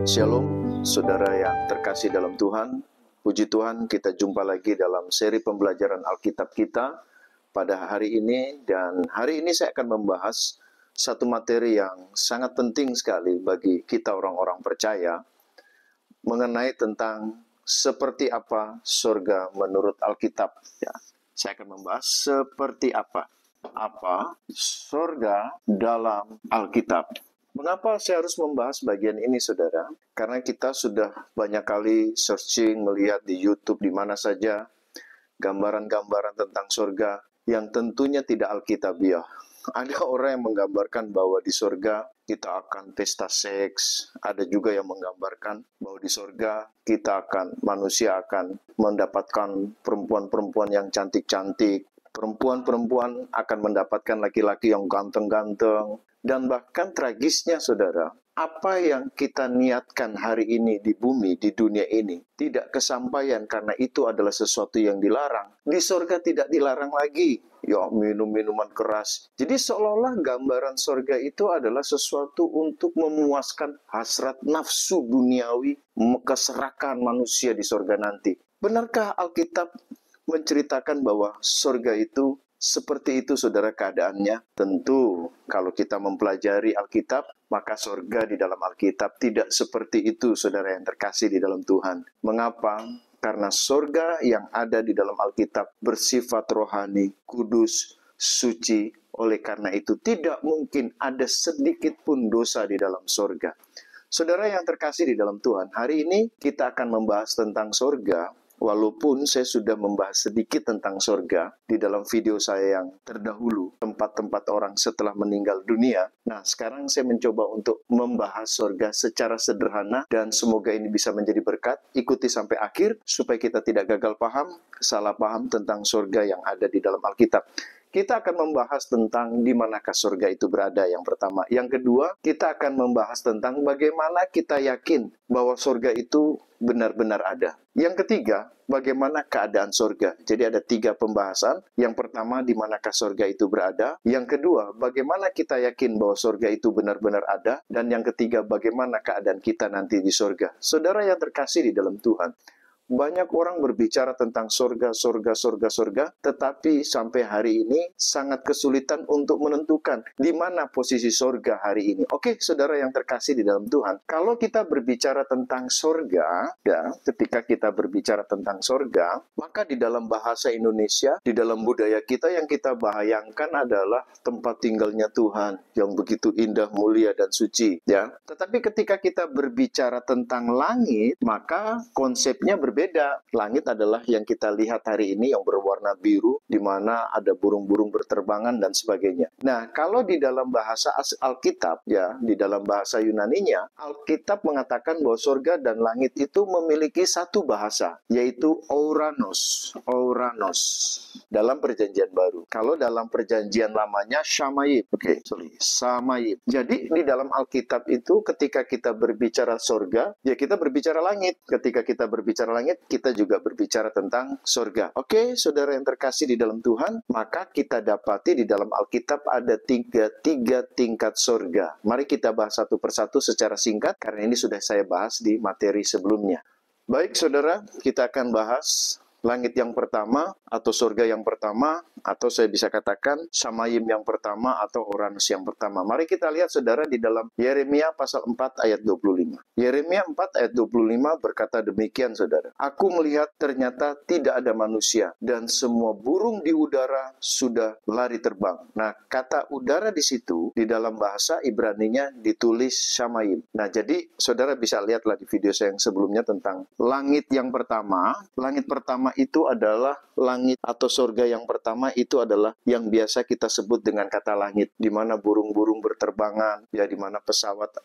Shalom, saudara yang terkasih dalam Tuhan. Puji Tuhan, kita jumpa lagi dalam seri pembelajaran Alkitab kita pada hari ini. Dan hari ini saya akan membahas satu materi yang sangat penting sekali bagi kita orang-orang percaya, mengenai tentang seperti apa surga menurut Alkitab. Ya, saya akan membahas seperti apa surga dalam Alkitab. Mengapa saya harus membahas bagian ini, saudara? Karena kita sudah banyak kali searching, melihat di YouTube di mana saja gambaran-gambaran tentang surga yang tentunya tidak alkitabiah. Ada orang yang menggambarkan bahwa di surga kita akan pesta seks. Ada juga yang menggambarkan bahwa di surga manusia akan mendapatkan perempuan-perempuan yang cantik-cantik. Perempuan-perempuan akan mendapatkan laki-laki yang ganteng-ganteng. Dan bahkan tragisnya, saudara, apa yang kita niatkan hari ini di bumi, di dunia ini, tidak kesampaian karena itu adalah sesuatu yang dilarang. Di surga tidak dilarang lagi. Ya, minum minuman keras. Jadi seolah-olah gambaran surga itu adalah sesuatu untuk memuaskan hasrat nafsu duniawi, keserakan manusia di surga nanti. Benarkah Alkitab menceritakan bahwa surga itu seperti itu, saudara, keadaannya? Tentu, kalau kita mempelajari Alkitab, maka surga di dalam Alkitab tidak seperti itu, saudara yang terkasih di dalam Tuhan. Mengapa? Karena surga yang ada di dalam Alkitab bersifat rohani, kudus, suci. Oleh karena itu, tidak mungkin ada sedikit pun dosa di dalam surga. Saudara yang terkasih di dalam Tuhan, hari ini kita akan membahas tentang surga. Walaupun saya sudah membahas sedikit tentang surga di dalam video saya yang terdahulu, tempat-tempat orang setelah meninggal dunia. Nah, sekarang saya mencoba untuk membahas surga secara sederhana dan semoga ini bisa menjadi berkat. Ikuti sampai akhir supaya kita tidak gagal paham, salah paham tentang surga yang ada di dalam Alkitab. Kita akan membahas tentang di manakah surga itu berada, yang pertama. Yang kedua, kita akan membahas tentang bagaimana kita yakin bahwa surga itu benar-benar ada. Yang ketiga, bagaimana keadaan surga. Jadi ada 3 pembahasan. Yang pertama, di manakah surga itu berada. Yang kedua, bagaimana kita yakin bahwa surga itu benar-benar ada. Dan yang ketiga, bagaimana keadaan kita nanti di surga. Saudara yang terkasih di dalam Tuhan, banyak orang berbicara tentang surga, tetapi sampai hari ini sangat kesulitan untuk menentukan di mana posisi surga hari ini. Oke, saudara yang terkasih di dalam Tuhan, kalau kita berbicara tentang surga, ya, ketika kita berbicara tentang surga, maka di dalam bahasa Indonesia, di dalam budaya kita yang kita bayangkan adalah tempat tinggalnya Tuhan yang begitu indah, mulia, dan suci. Ya, tetapi ketika kita berbicara tentang langit, maka konsepnya berbeda. Langit adalah yang kita lihat hari ini yang berwarna biru, di mana ada burung-burung berterbangan dan sebagainya. Nah, kalau di dalam bahasa Alkitab, ya, di dalam bahasa Yunaninya, Alkitab mengatakan bahwa surga dan langit itu memiliki satu bahasa, yaitu Ouranos. Ouranos dalam Perjanjian Baru. Kalau dalam Perjanjian Lamanya Shamayim. Shamayim. Jadi di dalam Alkitab itu ketika kita berbicara surga, ya kita berbicara langit. Ketika kita berbicara langit, kita juga berbicara tentang surga. Oke, saudara yang terkasih di dalam Tuhan, maka kita dapati di dalam Alkitab ada tiga tingkat surga. Mari kita bahas satu persatu secara singkat, karena ini sudah saya bahas di materi sebelumnya. Baik, saudara, kita akan bahas langit yang pertama, atau surga yang pertama, atau saya bisa katakan Shamayim yang pertama, atau Ouranos yang pertama. Mari kita lihat, saudara, di dalam Yeremia pasal 4 ayat 25. Yeremia 4 ayat 25 berkata demikian, saudara. Aku melihat ternyata tidak ada manusia, dan semua burung di udara sudah lari terbang. Nah, kata udara di situ, di dalam bahasa Ibraninya ditulis Shamayim. Nah, jadi saudara bisa lihatlah di video saya yang sebelumnya tentang langit yang pertama. Langit pertama itu adalah langit atau surga yang pertama itu adalah yang biasa kita sebut dengan kata langit, di mana burung-burung berterbangan, ya, di mana pesawat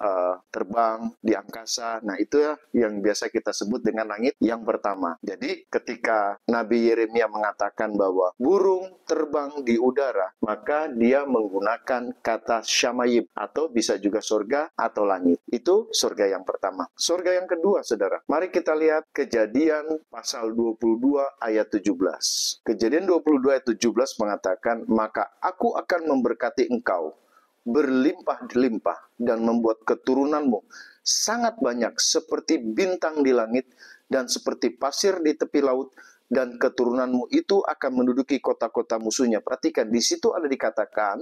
terbang di angkasa. Nah, itu ya yang biasa kita sebut dengan langit yang pertama. Jadi ketika Nabi Yeremia mengatakan bahwa burung terbang di udara, maka dia menggunakan kata Shamayim, atau bisa juga surga atau langit. Itu surga yang pertama. Surga yang kedua, saudara. Mari kita lihat Kejadian pasal 22 ayat 17. Kejadian 22 ayat 17 mengatakan, maka aku akan memberkati engkau berlimpah-limpah dan membuat keturunanmu sangat banyak seperti bintang di langit dan seperti pasir di tepi laut, dan keturunanmu itu akan menduduki kota-kota musuhnya. Perhatikan, di situ ada dikatakan,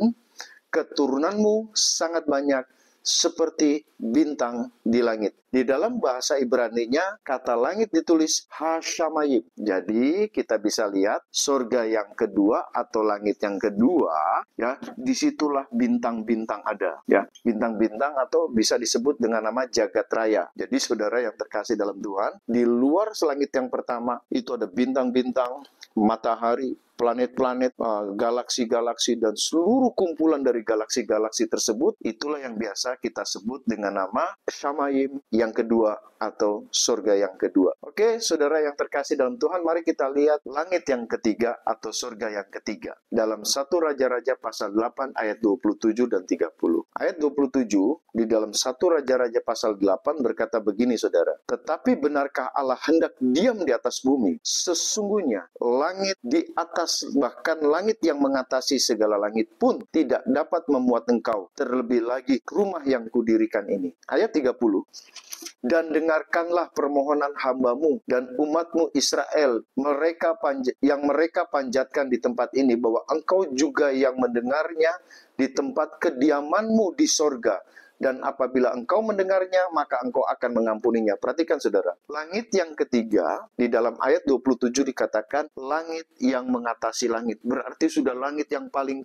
keturunanmu sangat banyak seperti bintang di langit. Di dalam bahasa Ibrani-nya, kata langit ditulis Hashamayim. Jadi, kita bisa lihat surga yang kedua atau langit yang kedua, ya, disitulah bintang-bintang ada, ya. Bintang-bintang atau bisa disebut dengan nama jagat raya. Jadi, saudara yang terkasih dalam Tuhan, di luar langit yang pertama, itu ada bintang-bintang, matahari, planet-planet, galaksi-galaksi, dan seluruh kumpulan dari galaksi-galaksi tersebut, itulah yang biasa kita sebut dengan nama Shamayim yang kedua atau surga yang kedua. Oke, saudara yang terkasih dalam Tuhan, mari kita lihat langit yang ketiga atau surga yang ketiga. Dalam 1 Raja-Raja pasal 8 ayat 27 dan 30. Ayat 27 di dalam 1 Raja-Raja pasal 8 berkata begini, saudara. Tetapi benarkah Allah hendak diam di atas bumi? Sesungguhnya langit di atas, bahkan langit yang mengatasi segala langit pun tidak dapat memuat engkau. Terlebih lagi rumah yang kudirikan ini. Ayat 30. Dan dengarkanlah permohonan hambamu dan umatmu Israel, yang mereka panjatkan di tempat ini, bahwa engkau juga yang mendengarnya di tempat kediamanmu di sorga. Dan apabila engkau mendengarnya, maka engkau akan mengampuninya. Perhatikan, saudara. Langit yang ketiga, di dalam ayat 27 dikatakan, langit yang mengatasi langit. Berarti sudah langit yang paling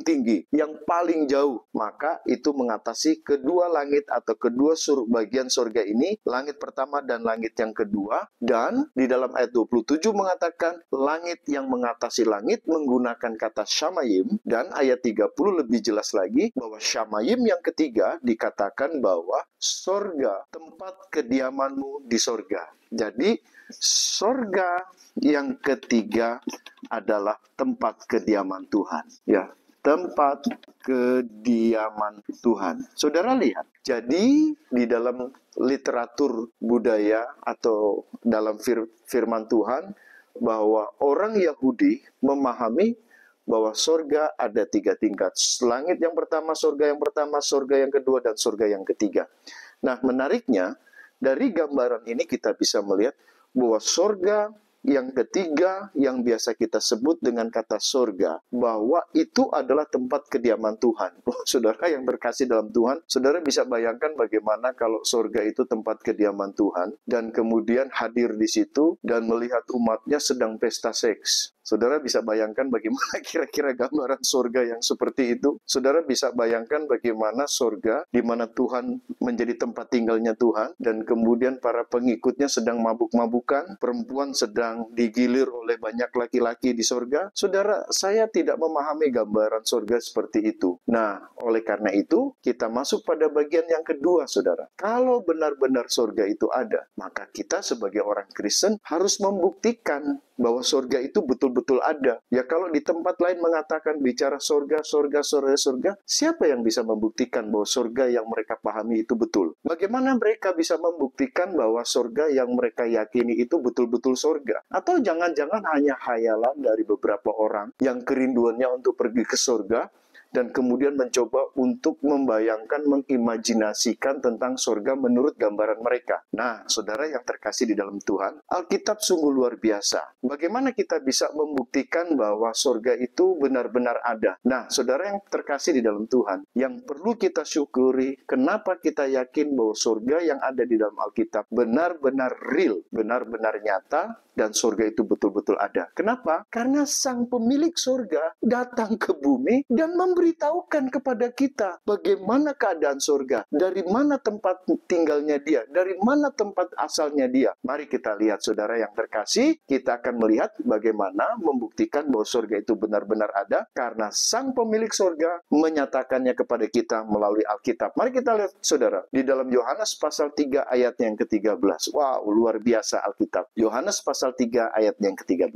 tinggi, yang paling jauh. Maka itu mengatasi kedua langit atau kedua bagian surga ini, langit pertama dan langit yang kedua. Dan di dalam ayat 27 mengatakan, langit yang mengatasi langit menggunakan kata Shamayim. Dan ayat 30 lebih jelas lagi, bahwa Shamayim yang ketiga dikatakan bahwa sorga, tempat kediamanmu di sorga. Jadi, sorga yang ketiga adalah tempat kediaman Tuhan. Ya, tempat kediaman Tuhan. Saudara lihat, jadi di dalam literatur budaya atau dalam firman Tuhan, bahwa orang Yahudi memahami bahwa sorga ada 3 tingkat. Langit yang pertama, sorga yang kedua, dan sorga yang ketiga. Nah, menariknya, dari gambaran ini kita bisa melihat bahwa sorga yang ketiga, yang biasa kita sebut dengan kata sorga, bahwa itu adalah tempat kediaman Tuhan. Saudara yang berkasih dalam Tuhan, saudara bisa bayangkan bagaimana kalau sorga itu tempat kediaman Tuhan, dan kemudian hadir di situ, dan melihat umatnya sedang pesta seks. Saudara bisa bayangkan bagaimana kira-kira gambaran sorga yang seperti itu. Saudara bisa bayangkan bagaimana sorga, di mana Tuhan menjadi tempat tinggalnya Tuhan, dan kemudian para pengikutnya sedang mabuk-mabukan, perempuan sedang digilir oleh banyak laki-laki di sorga. Saudara, saya tidak memahami gambaran sorga seperti itu. Nah, oleh karena itu, kita masuk pada bagian yang kedua, saudara. Kalau benar-benar sorga itu ada, maka kita sebagai orang Kristen harus membuktikan bahwa sorga itu betul-betul ada. Ya, kalau di tempat lain mengatakan bicara sorga, siapa yang bisa membuktikan bahwa sorga yang mereka pahami itu betul? Bagaimana mereka bisa membuktikan bahwa sorga yang mereka yakini itu betul-betul sorga? Atau jangan-jangan hanya khayalan dari beberapa orang yang kerinduannya untuk pergi ke sorga, dan kemudian mencoba untuk membayangkan, mengimajinasikan tentang surga menurut gambaran mereka. Nah, saudara yang terkasih di dalam Tuhan, Alkitab sungguh luar biasa. Bagaimana kita bisa membuktikan bahwa surga itu benar-benar ada? Nah, saudara yang terkasih di dalam Tuhan, yang perlu kita syukuri, kenapa kita yakin bahwa surga yang ada di dalam Alkitab benar-benar real, benar-benar nyata, dan surga itu betul-betul ada. Kenapa? Karena sang pemilik surga datang ke bumi dan memberitahukan kepada kita bagaimana keadaan surga, dari mana tempat tinggalnya dia, dari mana tempat asalnya dia. Mari kita lihat, saudara yang terkasih, kita akan melihat bagaimana membuktikan bahwa surga itu benar-benar ada, karena sang pemilik surga menyatakannya kepada kita melalui Alkitab. Mari kita lihat, saudara, di dalam Yohanes pasal 3 ayat yang ke-13. Wow, luar biasa Alkitab. Yohanes pasal 3 ayat yang ke-13.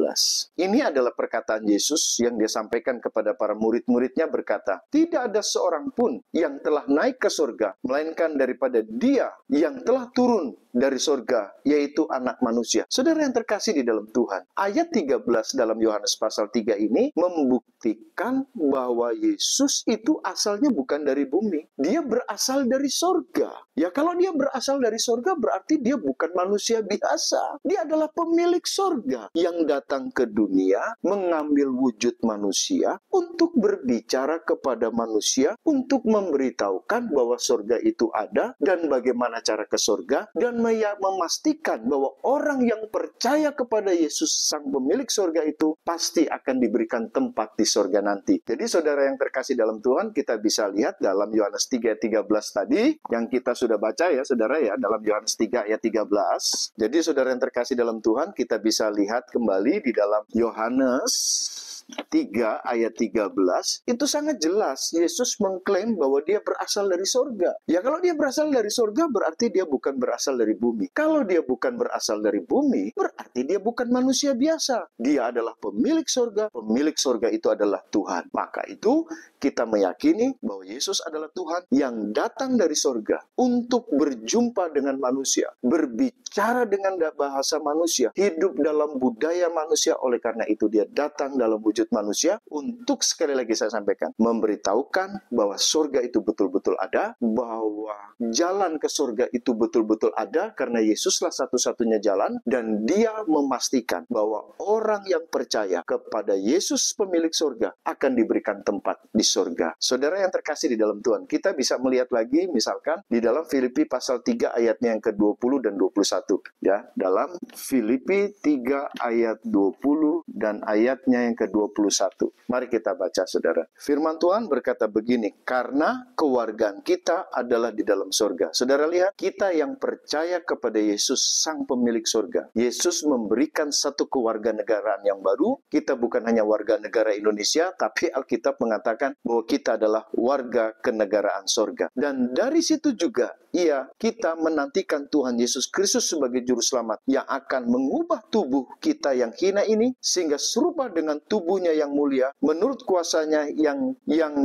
Ini adalah perkataan Yesus yang dia sampaikan kepada para murid-muridnya, berkata, tidak ada seorang pun yang telah naik ke surga, melainkan daripada dia yang telah turun dari sorga, yaitu anak manusia. Saudara yang terkasih di dalam Tuhan, ayat 13 dalam Yohanes pasal 3 ini membuktikan bahwa Yesus itu asalnya bukan dari bumi. Dia berasal dari sorga. Ya, kalau dia berasal dari sorga, berarti dia bukan manusia biasa. Dia adalah pemilik sorga yang datang ke dunia, mengambil wujud manusia untuk berbicara kepada manusia, untuk memberitahukan bahwa sorga itu ada dan bagaimana cara ke sorga, dan memastikan bahwa orang yang percaya kepada Yesus sang pemilik sorga itu pasti akan diberikan tempat di sorga nanti. Jadi saudara yang terkasih dalam Tuhan, kita bisa lihat dalam Yohanes 3:13 tadi yang kita sudah baca ya saudara ya, dalam Yohanes 3 ayat 13. Jadi saudara yang terkasih dalam Tuhan, kita bisa lihat kembali di dalam Yohanes 3 ayat 13, itu sangat jelas Yesus mengklaim bahwa dia berasal dari sorga. Ya, kalau dia berasal dari sorga berarti dia bukan berasal dari bumi. Kalau dia bukan berasal dari bumi, berarti dia bukan manusia biasa. Dia adalah pemilik sorga. Pemilik sorga itu adalah Tuhan. Maka itu kita meyakini bahwa Yesus adalah Tuhan yang datang dari sorga untuk berjumpa dengan manusia, berbicara dengan bahasa manusia, hidup dalam budaya manusia. Oleh karena itu dia datang dalam wujud manusia untuk, sekali lagi saya sampaikan, memberitahukan bahwa surga itu betul-betul ada, bahwa jalan ke surga itu betul-betul ada, karena Yesuslah satu-satunya jalan, dan dia memastikan bahwa orang yang percaya kepada Yesus pemilik surga akan diberikan tempat di surga. Saudara yang terkasih di dalam Tuhan, kita bisa melihat lagi misalkan di dalam Filipi pasal 3 ayatnya yang ke-20 dan 21. Ya, dalam Filipi 3 ayat 20 dan ayatnya yang ke-21. Mari kita baca saudara. Firman Tuhan berkata begini, karena kewargaan kita adalah di dalam surga. Saudara lihat, kita yang percaya kepada Yesus sang pemilik surga. Yesus memberikan satu kewarganegaraan yang baru. Kita bukan hanya warga negara Indonesia, tapi Alkitab mengatakan bahwa kita adalah warga kenegaraan surga. Dan dari situ juga kita menantikan Tuhan Yesus Kristus sebagai juru selamat yang akan mengubah tubuh kita yang hina ini sehingga serupa dengan tubuhnya yang mulia menurut kuasanya yang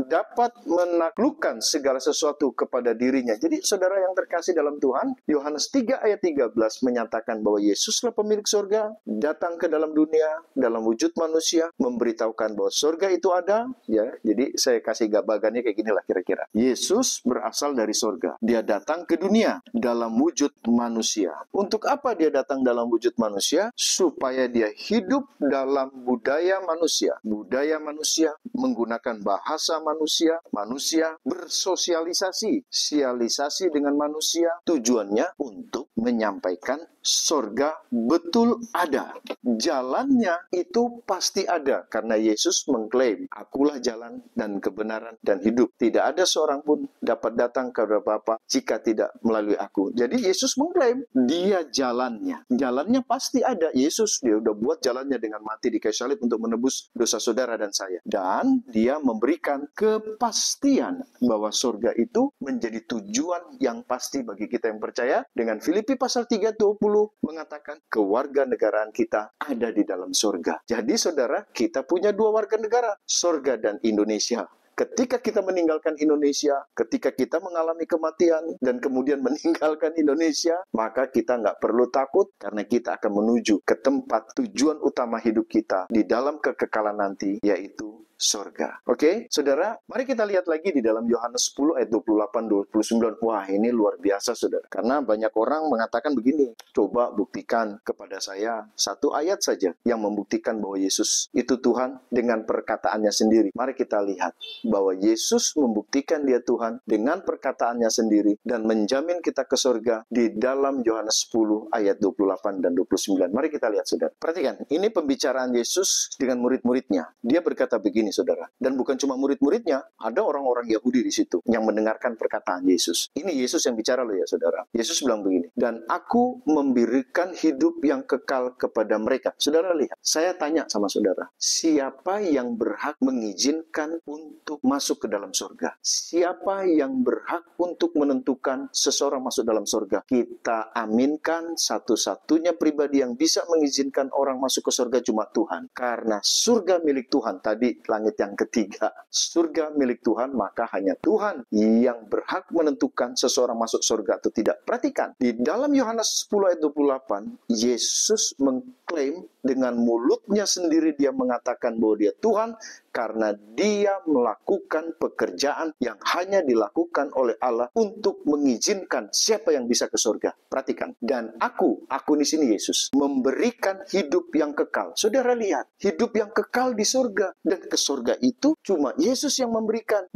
dapat menaklukkan segala sesuatu kepada dirinya. Jadi saudara yang terkasih dalam Tuhan, Yohanes 3 ayat 13 menyatakan bahwa Yesuslah pemilik surga, datang ke dalam dunia dalam wujud manusia, memberitahukan bahwa surga itu ada. Ya, jadi saya kasih gambarannya kayak gini lah kira-kira. Yesus berasal dari surga. Dia datang ke dunia dalam wujud manusia. Untuk apa dia datang dalam wujud manusia? Supaya dia hidup dalam budaya manusia. Budaya manusia menggunakan bahasa manusia. Manusia bersosialisasi. Sialisasi dengan manusia. Tujuannya untuk menyampaikan surga betul ada. Jalannya itu pasti ada. Karena Yesus mengklaim, akulah jalan dan kebenaran dan hidup. Tidak ada seorang pun dapat datang kepada Bapa jika tidak melalui aku. Jadi Yesus mengklaim dia jalannya. Jalannya pasti ada. Yesus dia udah buat jalannya dengan mati di kayu salib untuk menebus dosa saudara dan saya. Dan dia memberikan kepastian bahwa surga itu menjadi tujuan yang pasti bagi kita yang percaya. Dengan Filipi pasal 3:20 mengatakan kewarganegaraan kita ada di dalam surga. Jadi saudara, kita punya dua warga negara, surga dan Indonesia. Ketika kita meninggalkan Indonesia, ketika kita mengalami kematian dan kemudian meninggalkan Indonesia, maka kita nggak perlu takut karena kita akan menuju ke tempat tujuan utama hidup kita di dalam kekekalan nanti, yaitu surga. Oke, saudara, mari kita lihat lagi di dalam Yohanes 10 ayat 28-29. Wah, ini luar biasa, saudara. Karena banyak orang mengatakan begini, coba buktikan kepada saya satu ayat saja yang membuktikan bahwa Yesus itu Tuhan dengan perkataannya sendiri. Mari kita lihat bahwa Yesus membuktikan dia Tuhan dengan perkataannya sendiri dan menjamin kita ke surga di dalam Yohanes 10 ayat 28 dan 29. Mari kita lihat, saudara. Perhatikan, ini pembicaraan Yesus dengan murid-muridnya. Dia berkata begini, saudara. Dan bukan cuma murid-muridnya, ada orang-orang Yahudi di situ yang mendengarkan perkataan Yesus. Ini Yesus yang bicara loh ya, saudara. Yesus bilang begini, dan aku memberikan hidup yang kekal kepada mereka. Saudara lihat, saya tanya sama saudara, siapa yang berhak mengizinkan untuk masuk ke dalam surga? Siapa yang berhak untuk menentukan seseorang masuk dalam surga? Kita aminkan satu-satunya pribadi yang bisa mengizinkan orang masuk ke surga cuma Tuhan. Karena surga milik Tuhan. Tadi langit langit yang ketiga. Surga milik Tuhan, maka hanya Tuhan yang berhak menentukan seseorang masuk surga atau tidak. Perhatikan, di dalam Yohanes 10 ayat 28, Yesus mengklaim dengan mulutnya sendiri, dia mengatakan bahwa dia Tuhan karena dia melakukan pekerjaan yang hanya dilakukan oleh Allah untuk mengizinkan siapa yang bisa ke surga. Perhatikan, dan aku di sini Yesus, memberikan hidup yang kekal. Saudara lihat, hidup yang kekal di surga. Dan ke surga itu cuma Yesus yang memberikan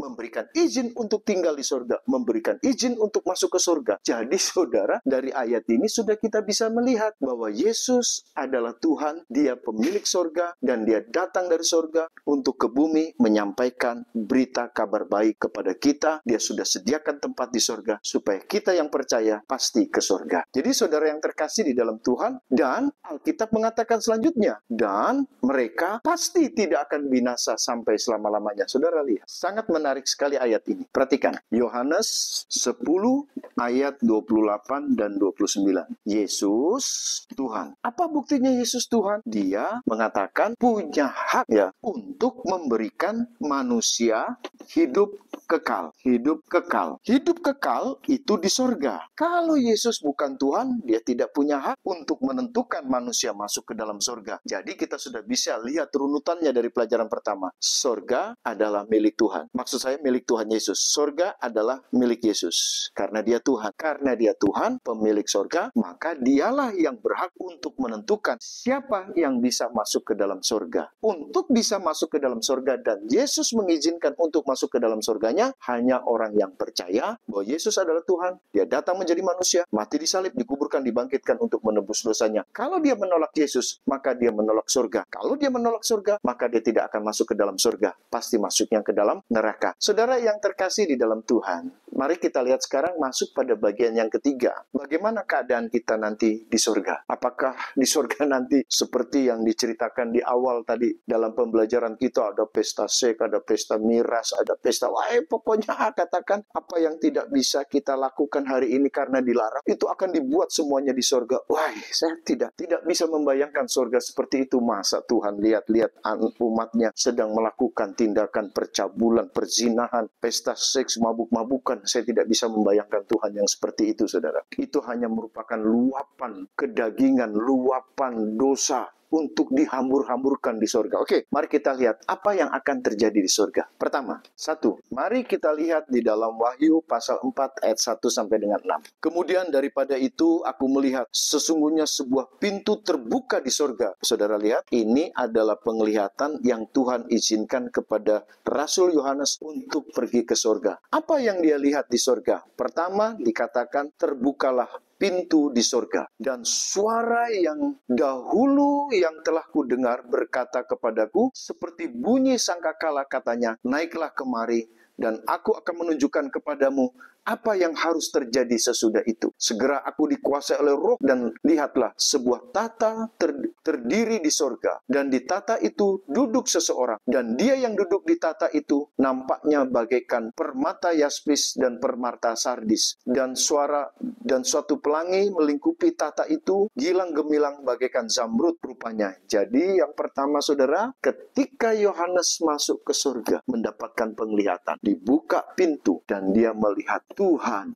izin untuk tinggal di surga, memberikan izin untuk masuk ke surga. Jadi saudara, dari ayat ini sudah kita bisa melihat bahwa Yesus adalah Tuhan, dia pemilik surga, dan dia datang dari surga untuk ke bumi menyampaikan berita kabar baik kepada kita. Dia sudah sediakan tempat di surga supaya kita yang percaya pasti ke surga. Jadi saudara yang terkasih di dalam Tuhan, dan Alkitab mengatakan selanjutnya, dan mereka pasti tidak akan binasa sampai selama-lamanya. Saudara lihat, sangat menarik sekali ayat ini. Perhatikan, Yohanes 10 ayat 28 dan 29. Yesus Tuhan. Apa buktinya Yesus Tuhan? Dia mengatakan punya hak ya untuk memberikan manusia hidup kekal. Hidup kekal. Hidup kekal itu di surga. Kalau Yesus bukan Tuhan, dia tidak punya hak untuk menentukan manusia masuk ke dalam surga. Jadi kita sudah bisa lihat runutannya dari pelajaran pertama. Surga adalah milik Tuhan. Maksud saya milik Tuhan Yesus. Surga adalah milik Yesus. Karena dia Tuhan. Karena dia Tuhan, pemilik surga, maka dialah yang berhak untuk menentukan siapa yang bisa masuk ke dalam surga. Untuk bisa masuk ke dalam surga dan Yesus mengizinkan untuk masuk ke dalam surganya, hanya orang yang percaya bahwa Yesus adalah Tuhan. Dia datang menjadi manusia, mati disalib, dikuburkan, dibangkitkan untuk menebus dosanya. Kalau dia menolak Yesus, maka dia menolak surga. Kalau dia menolak surga, maka dia tidak akan masuk ke dalam surga. Pasti masuknya ke dalam neraka. Saudara yang terkasih di dalam Tuhan, mari kita lihat sekarang masuk pada bagian yang ketiga. Bagaimana keadaan kita nanti di surga? Apakah di surga nanti seperti yang diceritakan di awal tadi dalam pembelajaran kita, ada pesta seks, ada pesta miras, ada pesta, pokoknya katakan apa yang tidak bisa kita lakukan hari ini karena dilarang, itu akan dibuat semuanya di surga. Saya tidak bisa membayangkan surga seperti itu. Masa Tuhan lihat-lihat umatnya sedang melakukan tindakan percabulan, perzinahan, pesta seks, mabuk-mabukan. Saya tidak bisa membayangkan Tuhan yang seperti itu, saudara. Itu hanya merupakan luapan kedagingan, luapan dosa untuk dihambur-hamburkan di surga. Oke, mari kita lihat apa yang akan terjadi di surga. Pertama, mari kita lihat di dalam Wahyu pasal 4 ayat 1 sampai dengan 6. Kemudian daripada itu aku melihat sesungguhnya sebuah pintu terbuka di surga. Saudara lihat, ini adalah penglihatan yang Tuhan izinkan kepada Rasul Yohanes untuk pergi ke surga. Apa yang dia lihat di surga? Pertama, dikatakan terbukalah pintu di surga. Dan suara yang dahulu yang telah kudengar berkata kepadaku, seperti bunyi sangkakala, katanya, naiklah kemari, dan aku akan menunjukkan kepadamu apa yang harus terjadi sesudah itu. Segera aku dikuasai oleh Roh, dan lihatlah sebuah tata terdiri di sorga. Dan di tata itu duduk seseorang. Dan dia yang duduk di tata itu nampaknya bagaikan permata yaspis dan permata sardis. Dan suatu pelangi melingkupi tata itu, gilang gemilang bagaikan zamrud rupanya. Jadi yang pertama saudara, ketika Yohanes masuk ke surga, mendapatkan penglihatan, dibuka pintu, dan dia melihat Tuhan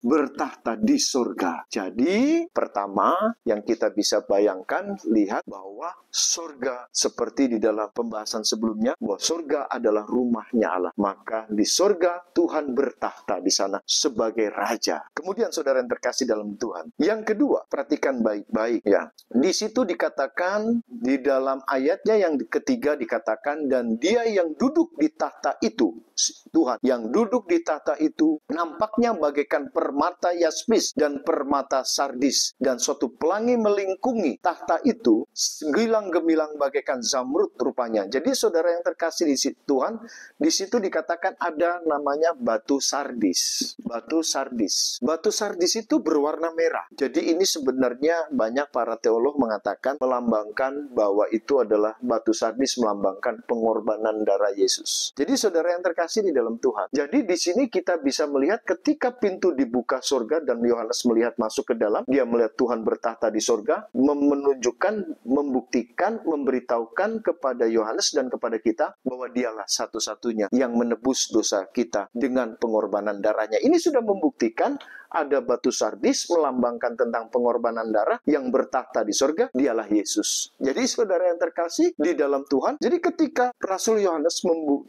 bertahta di surga. Jadi, pertama yang kita bisa bayangkan, lihat bahwa surga seperti di dalam pembahasan sebelumnya, bahwa surga adalah rumahnya Allah. Maka di surga Tuhan bertahta di sana sebagai raja. Kemudian saudara yang terkasih dalam Tuhan. Yang kedua, perhatikan baik-baik ya. Di situ dikatakan, di dalam ayatnya yang ketiga dikatakan, dan dia yang duduk di tahta itu, Tuhan yang duduk di tahta itu nampaknya bagaikan permata yaspis dan permata sardis, dan suatu pelangi melingkungi tahta itu, gilang gemilang bagaikan zamrud rupanya. Jadi saudara yang terkasih di situ Tuhan, di situ dikatakan ada namanya batu sardis. Batu sardis itu berwarna merah. Jadi ini sebenarnya banyak para teolog mengatakan melambangkan bahwa itu adalah batu sardis, melambangkan pengorbanan darah Yesus. Jadi saudara yang terkasih terkasih di dalam Tuhan. Jadi di sini kita bisa melihat ketika pintu dibuka surga dan Yohanes melihat masuk ke dalam, dia melihat Tuhan bertahta di surga, menunjukkan, membuktikan, memberitahukan kepada Yohanes dan kepada kita bahwa dialah satu-satunya yang menebus dosa kita dengan pengorbanan darahnya. Ini sudah membuktikan ada batu sardis melambangkan tentang pengorbanan darah yang bertahta di surga, dialah Yesus. Jadi saudara yang terkasih di dalam Tuhan, jadi ketika Rasul Yohanes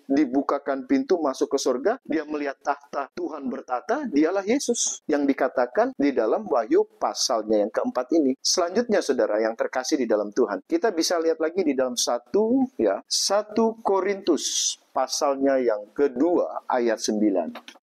dibukakan pintu masuk ke surga, dia melihat tahta Tuhan bertahta, dialah Yesus yang dikatakan di dalam Wahyu pasalnya yang keempat ini. Selanjutnya saudara yang terkasih di dalam Tuhan, kita bisa lihat lagi di dalam 1 Korintus pasalnya yang kedua ayat 9.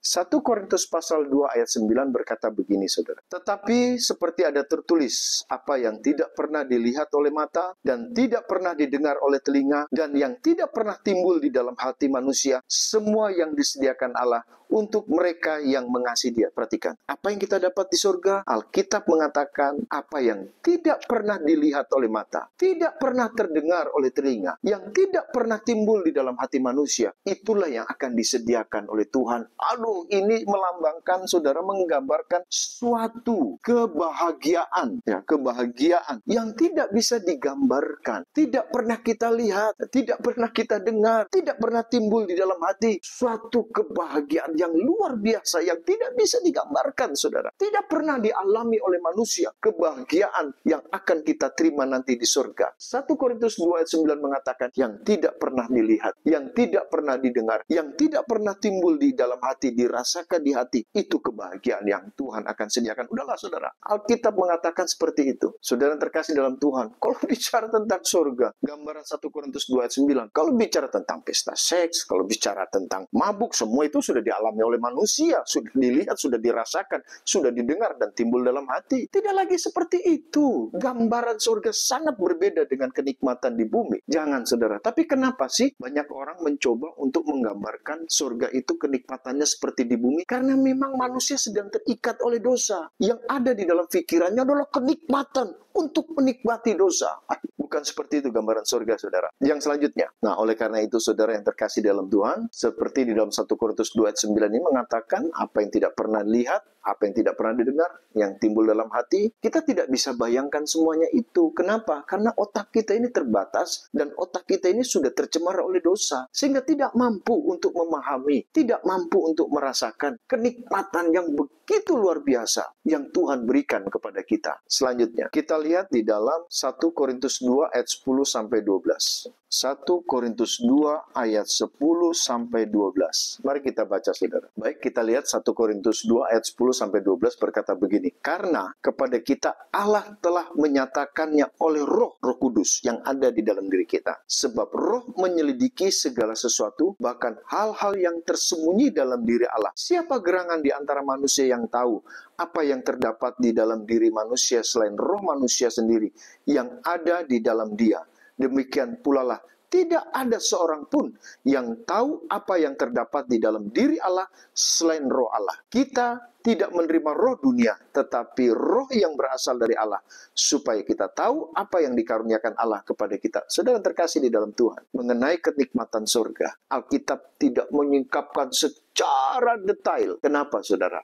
1 Korintus pasal 2 ayat 9 berkata begini saudara. Tetapi seperti ada tertulis, apa yang tidak pernah dilihat oleh mata dan tidak pernah didengar oleh telinga dan yang tidak pernah timbul di dalam hati manusia, semua yang disediakan Allah untuk mereka yang mengasihi Dia. Perhatikan, apa yang kita dapat di surga? Alkitab mengatakan apa yang tidak pernah dilihat oleh mata, tidak pernah terdengar oleh telinga, yang tidak pernah timbul di dalam hati manusia, itulah yang akan disediakan oleh Tuhan. Aduh, ini melambangkan, saudara, menggambarkan suatu kebahagiaan, ya, kebahagiaan yang tidak bisa digambarkan, tidak pernah kita lihat, tidak pernah kita dengar, tidak pernah timbul di dalam hati. Suatu kebahagiaan yang luar biasa yang tidak bisa digambarkan, saudara. Tidak pernah dialami oleh manusia. Kebahagiaan yang akan kita terima nanti di surga. 1 Korintus 2 ayat 9 mengatakan yang tidak pernah dilihat, yang tidak pernah didengar, yang tidak pernah timbul di dalam hati, dirasakan di hati, itu kebahagiaan yang Tuhan akan sediakan. Udahlah saudara, Alkitab mengatakan seperti itu. Saudara terkasih dalam Tuhan, kalau bicara tentang surga, gambaran 1 Korintus 2 ayat 9, kalau bicara tentang pesta seks, kalau bicara tentang mabuk, semua itu sudah dialami oleh manusia, sudah dilihat, sudah dirasakan, sudah didengar dan timbul dalam hati. Tidak lagi seperti itu. Gambaran surga sangat berbeda dengan kenikmatan di bumi. Jangan saudara, tapi kenapa sih banyak orang mencoba untuk menggambarkan surga itu kenikmatannya seperti di bumi? Karena memang manusia sedang terikat oleh dosa. Yang ada di dalam pikirannya adalah kenikmatan untuk menikmati dosa. Bukan seperti itu gambaran surga, saudara. Yang selanjutnya, nah oleh karena itu saudara yang terkasih dalam Tuhan, seperti di dalam 1 Korintus 2 ayat 9 ini mengatakan apa yang tidak pernah lihat, apa yang tidak pernah didengar, yang timbul dalam hati, kita tidak bisa bayangkan semuanya itu. Kenapa? Karena otak kita ini terbatas dan otak kita ini sudah tercemar oleh dosa, sehingga tidak mampu untuk memahami, tidak mampu untuk merasakan kenikmatan yang begitu luar biasa yang Tuhan berikan kepada kita. Selanjutnya, kita lihat di dalam 1 Korintus 2 ayat 10 sampai 12. 1 Korintus 2 ayat 10 sampai 12. Mari kita baca saudara. Baik, kita lihat 1 Korintus 2 ayat 10 sampai 12 berkata begini. Karena kepada kita Allah telah menyatakannya oleh Roh Kudus yang ada di dalam diri kita. Sebab Roh menyelidiki segala sesuatu, bahkan hal-hal yang tersembunyi dalam diri Allah. Siapa gerangan di antara manusia yang tahu apa yang terdapat di dalam diri manusia selain roh manusia sendiri yang ada di dalam dia? Demikian pula lah, tidak ada seorang pun yang tahu apa yang terdapat di dalam diri Allah selain roh Allah. Kita tidak menerima roh dunia, tetapi roh yang berasal dari Allah, supaya kita tahu apa yang dikaruniakan Allah kepada kita. Saudara terkasih di dalam Tuhan, mengenai kenikmatan surga, Alkitab tidak menyingkapkan secara detail. Kenapa saudara?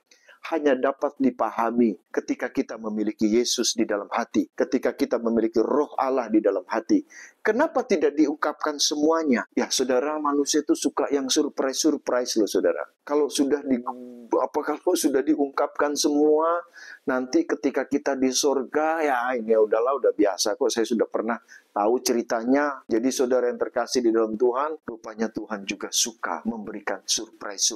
Hanya dapat dipahami ketika kita memiliki Yesus di dalam hati, ketika kita memiliki roh Allah di dalam hati. Kenapa tidak diungkapkan semuanya? Ya saudara, manusia itu suka yang surprise loh saudara. Kalau sudah diungkapkan semua, nanti ketika kita di surga, ya ini udahlah, udah biasa kok, saya sudah pernah tahu ceritanya. Jadi saudara yang terkasih di dalam Tuhan, rupanya Tuhan juga suka memberikan surprise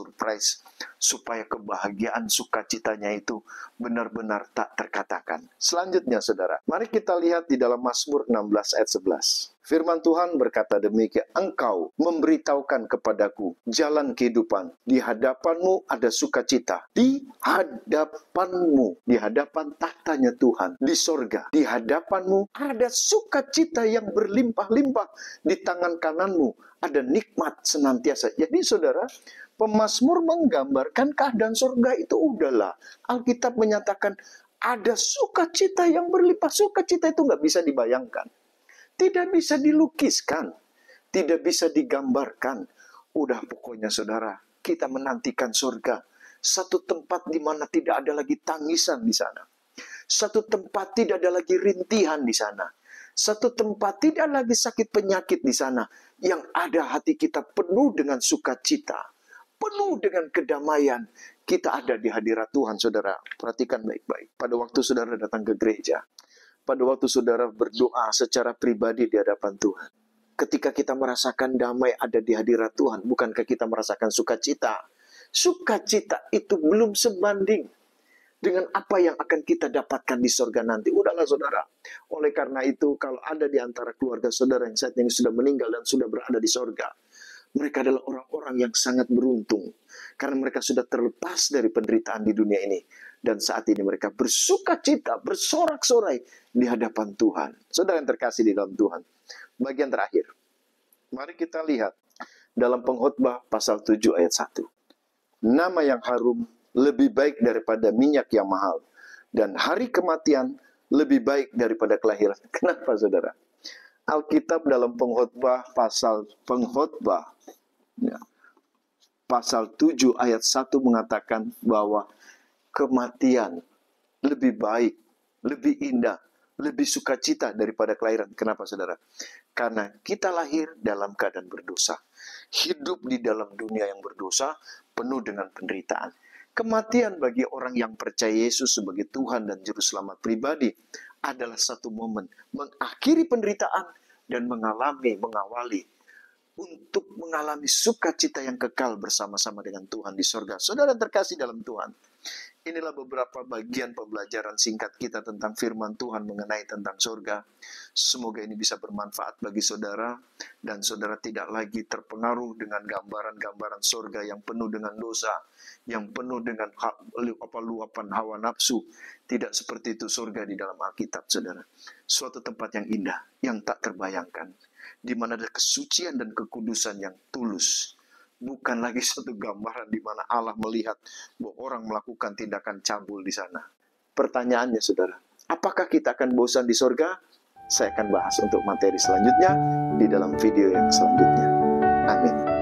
supaya kebahagiaan sukacitanya itu benar-benar tak terkatakan. Selanjutnya saudara, mari kita lihat di dalam Mazmur 16 ayat 11. Firman Tuhan berkata demikian, Engkau memberitahukan kepadaku jalan kehidupan. Di hadapanmu ada sukacita. Di hadapanmu, di hadapan tahtanya Tuhan, di sorga. Di hadapanmu ada sukacita yang berlimpah-limpah. Di tangan kananmu ada nikmat senantiasa. Jadi saudara, pemazmur menggambarkan keadaan sorga itu udahlah. Alkitab menyatakan ada sukacita yang berlimpah. Sukacita itu nggak bisa dibayangkan. Tidak bisa dilukiskan, tidak bisa digambarkan. Udah pokoknya saudara, kita menantikan surga. Satu tempat di mana tidak ada lagi tangisan di sana. Satu tempat tidak ada lagi rintihan di sana. Satu tempat tidak lagi sakit penyakit di sana. Yang ada hati kita penuh dengan sukacita, penuh dengan kedamaian. Kita ada di hadirat Tuhan, saudara. Perhatikan baik-baik. Pada waktu saudara datang ke gereja, pada waktu saudara berdoa secara pribadi di hadapan Tuhan, ketika kita merasakan damai ada di hadirat Tuhan, bukankah kita merasakan sukacita? Sukacita itu belum sebanding dengan apa yang akan kita dapatkan di surga nanti. Udahlah saudara. Oleh karena itu, kalau ada di antara keluarga saudara yang saat ini sudah meninggal dan sudah berada di surga, mereka adalah orang-orang yang sangat beruntung. Karena mereka sudah terlepas dari penderitaan di dunia ini. Dan saat ini mereka bersukacita, bersorak-sorai di hadapan Tuhan. Saudara yang terkasih di dalam Tuhan. Bagian terakhir. Mari kita lihat dalam Pengkhotbah pasal 7 ayat 1. Nama yang harum lebih baik daripada minyak yang mahal. Dan hari kematian lebih baik daripada kelahiran. Kenapa saudara? Alkitab dalam Pengkhotbah pasal 7 ayat 1 mengatakan bahwa kematian lebih baik, lebih indah, lebih sukacita daripada kelahiran. Kenapa saudara? Karena kita lahir dalam keadaan berdosa. Hidup di dalam dunia yang berdosa, penuh dengan penderitaan. Kematian bagi orang yang percaya Yesus sebagai Tuhan dan Juru Selamat pribadi adalah satu momen mengakhiri penderitaan dan mengawali untuk mengalami sukacita yang kekal bersama-sama dengan Tuhan di sorga. Saudara terkasih dalam Tuhan, inilah beberapa bagian pembelajaran singkat kita tentang firman Tuhan mengenai tentang surga. Semoga ini bisa bermanfaat bagi saudara, dan saudara tidak lagi terpengaruh dengan gambaran-gambaran surga yang penuh dengan dosa, yang penuh dengan luapan hawa nafsu. Tidak seperti itu surga di dalam Alkitab, saudara. Suatu tempat yang indah, yang tak terbayangkan, di mana ada kesucian dan kekudusan yang tulus. Bukan lagi satu gambaran di mana Allah melihat bahwa orang melakukan tindakan cabul di sana. Pertanyaannya saudara, apakah kita akan bosan di surga? Saya akan bahas untuk materi selanjutnya di dalam video yang selanjutnya. Amin.